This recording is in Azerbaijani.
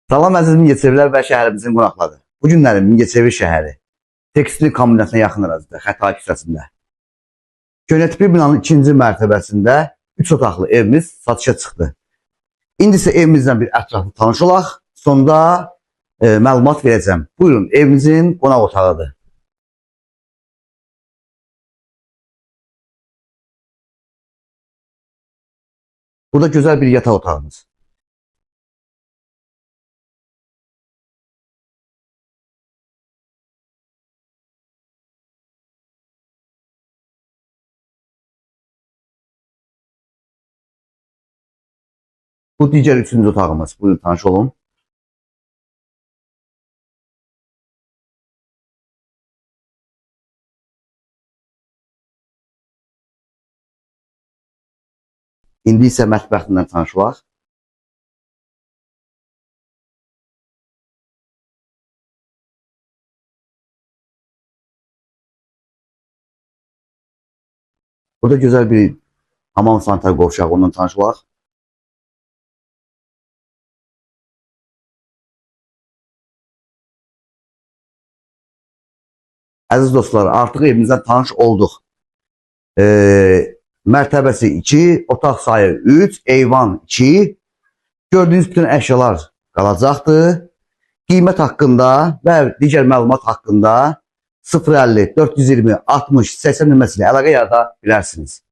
Salam əziz Mingəçevirlər və şəhərimizin qonaqları. Bu günləri Mingəçevir şəhəri tekstil kombinatına yaxın ərazidə, Xətai küçəsində. Köhnə tipli binanın 2-ci mərtəbəsində 3 otaqlı evimiz satışa çıxdı. İndi isə evimizdən bir ətraflı tanış olaq, sonda məlumat verəcəm. Buyurun, evimizin qonaq otağıdır. Burada gözəl bir yataq otağımız. Bu digər 3-cü otağımız. Buyurun, tanış olun. İndi isə mətbəxindən tanış olaq. Burada gözəl bir hamam sanitar qovşağı, ondan tanış olaq. Əziz dostlar, artıq evimizdən tanış olduq. Mərtəbəsi 2, otaq sayı 3, eyvan 2. Gördüyünüz bütün əşyalar qalacaqdır. Qiymət haqqında və digər məlumat haqqında 050 420 60 80 nömrəsilə əlaqə yarada bilərsiniz.